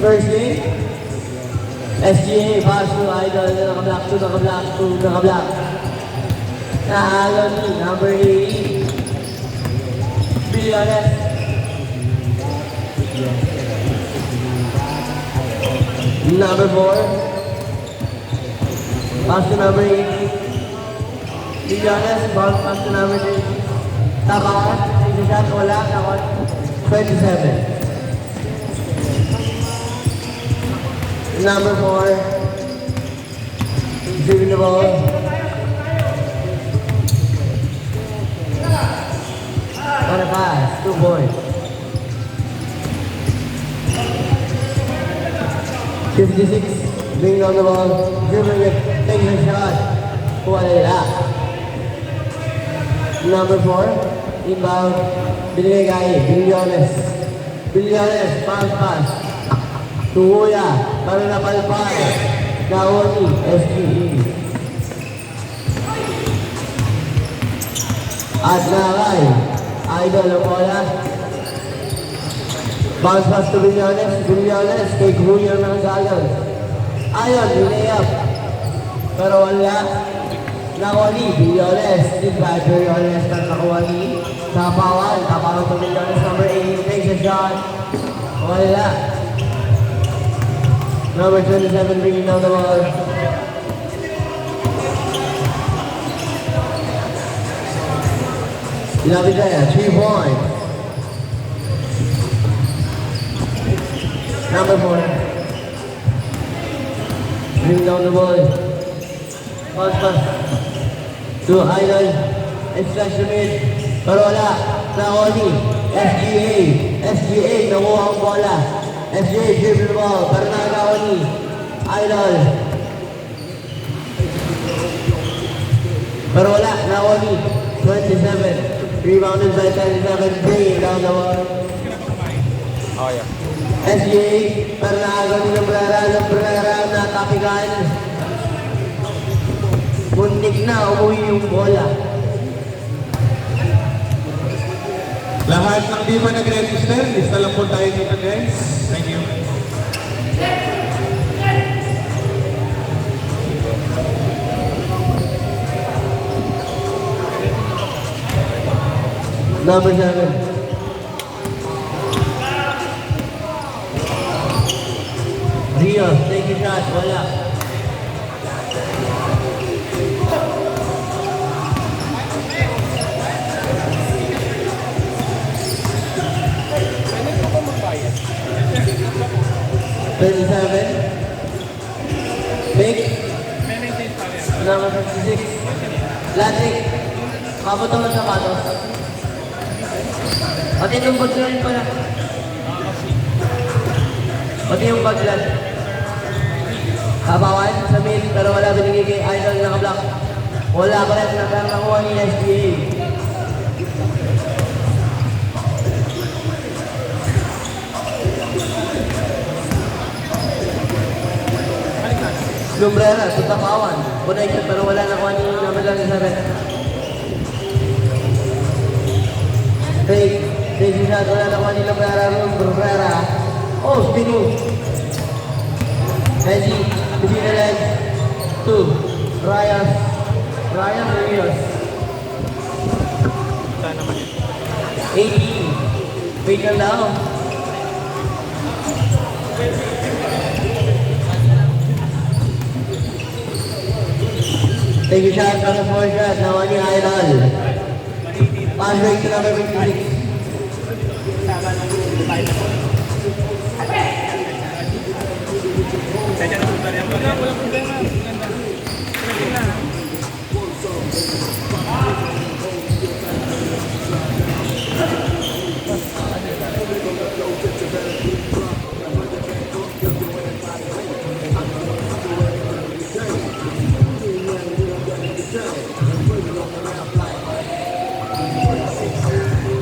First game, SGA, pass to Idol, naka-block, naka-block. Nahalo ni number 80, Billones. Number 4, pass to number 80, Billones, pass to number 30. Tabawan, isa shot, wala, tabawan, 27. Number 4, receiving the ball. What a pass, 2 points. 56, bringing on the ball, dribbling it, taking a shot. Wala. Number 4, inbound, binigay kay Billones. Billones, pass. Tuhuya, para napalpal. Naoni, SGE. At nakay, Idol ang bola. Bounce pass to Billones, kay Gruyer ng Galon. Ayon, layup. Pero wala. Nakuha Billones. Deep by Billones na nakuha ni Tapawan to Billones, number 8. Takes a shot. Wala. Number 27 bringing down the ball. Ilapit kaya, 3 points. Number 4. Bring down the ball. Pass. To Idol. Extract the mid. Pero wala. Nakuha SGA. Nakuha ang bola. SGA dribble the ball. Pero nakagawa ni Idol. Pero wala. Nakuha ni 27. Rebounded by 27. Bringing down the ball. Oh, yeah. SGA. Pero nakagawa ni Lambrera na tapikan. Muntik na umuwi yung bola. Lahat ng di ba nag-register, lista lang po tayo dito, guys. Thank you. Number 7. Rios, take a shot, wala. Big. Number 56. Latik. Mabuto ng sapatos. Pati yung bag rin pala. Pati yung bag lang. Kabawan sa mid, pero wala binigay kay Idol na ka-block. Wala pa rin nakuha ni SGA. Lumbrera, sa Tapawan. Punay siya, pero wala nakuha ni number 7. Take shot, wala nakuha ni Lumbrera. Oh, spin move. Messi, between the legs. 2. Ryan Rios. 18. Wait lang daw. Take a shot from the 4 shot. Nakuha ni Idol. Pass break to number 56.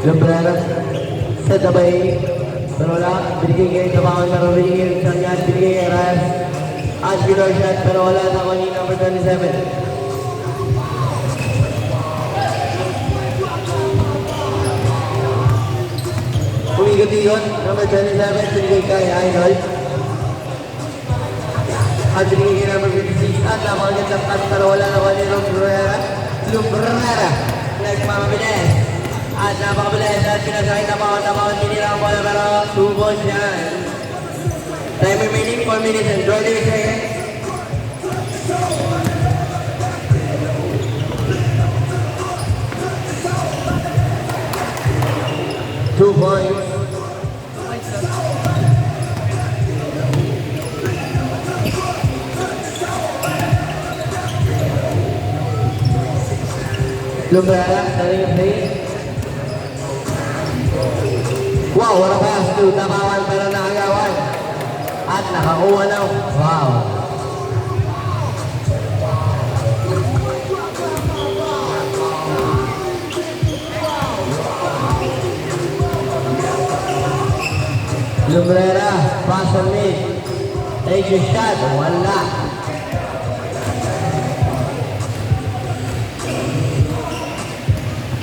Lumbrera sa tabay. Pero wala. Binigay kayo sa bawang pero binigay sa kanya. Binigay kay Ras. Ashbilor shot pero wala na ko ni number 27. Umigot yun. Number 27. Binigay kay Idol. At binigyan ng mag-56 at napakagandang cut pero wala naman ni Lumbrera. Nagmamabilis. At napakabilis at pinasakit na bawat tinira ang bola pero 2 balls yan. Time remaining 4 minutes and 20 seconds. Two points. Lumbrera, starting the play. Wow, what a pass to Takawan pero nakagawan. At nakakuha na. Wow. Lumbrera, pass on mid. Take your shot. Wala.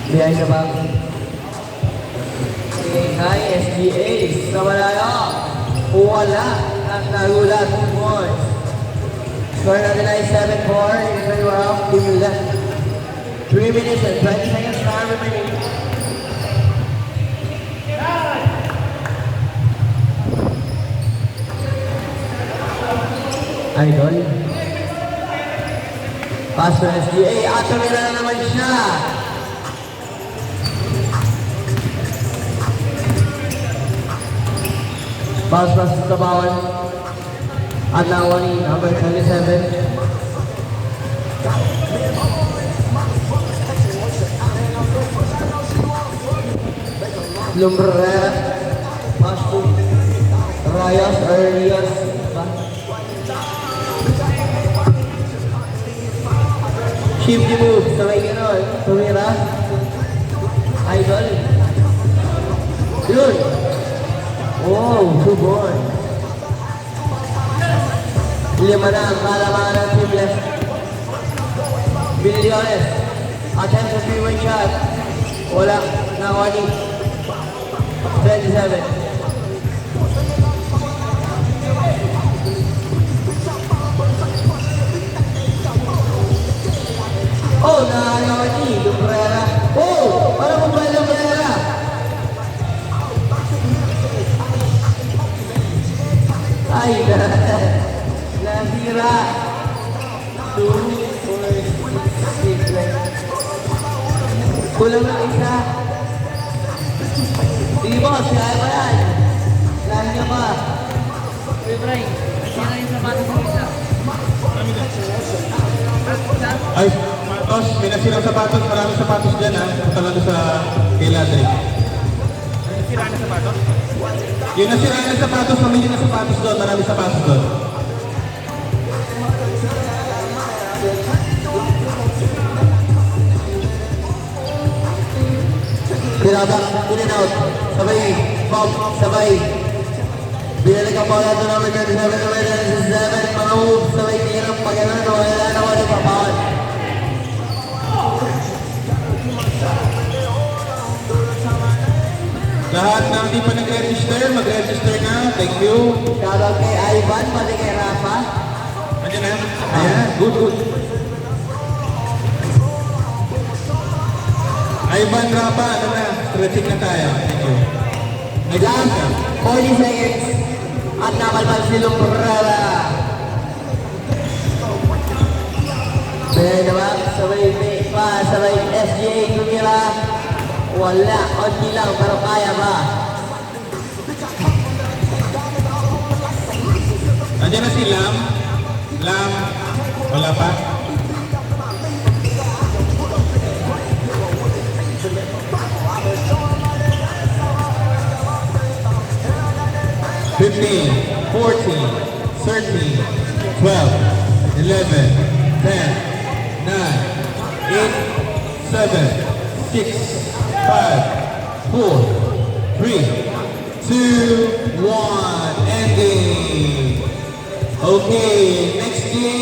Behind the back. Hi, SGA. Sa malayo. Wala. At nagulat. 2 points. Score natin ay 7-4. Very well. Team left. 3 minutes and 20 seconds time remaining. Idol. Pass to SGA. At tumila na naman siya. Pass to Tabawan. At nakuha ni number 27. Lumbrera. Pass to Rayos or Rios. Shifty move. Sabay gano'n. Tumira. Idol. Yun. Oh, 2 points. 5 na ang kalamangan ng team left. Bilyones. Attempt sa 3-point shot. Wala. Nakuha ni 27. Oh, nakagawa ni Lumbrera. Oh, parang mo ba Lumbrera? Ay, nasira. 2, 4, 6, 7. Kulang na isa. Sige boss, kaya ba yan? Kaya niya ba? Bray, nasira yung sapatos ng isa. Ay, Matos, may nasirang sapatos. Maraming sapatos dyan ha. Talaga sa Kiladre. Nasira na sapatos? Yung nasira ng sapatos, pamilya ng sapatos doon. Maraming sapatos doon. Pinabak, in and out. Sabay, bump, sabay. Binalik ang bola doon naman yan. 7, mga moves, sabay tirang pag-anan. Wala na wala papawan. Lahat na hindi pa nag-register, mag-register na. Thank you. Shoutout kay Ivan, pati kay Rafa. Andiyan na. Ayan, good, good. Ivan Rapa, ano na? Stretching na tayo. Thank you. Last 40 seconds. At nakalman si Lumbrera. Diba? Sabay pa, sabay SGA tumira. Wala, konti lang, pero kaya ba? Andiyan na si Lam. Lam, wala pa. Fifteen, 14, 13, 12, 11, 10, 9, 8, 7, 6, 5, 4, 3, 2, 1, ending. Okay, next game.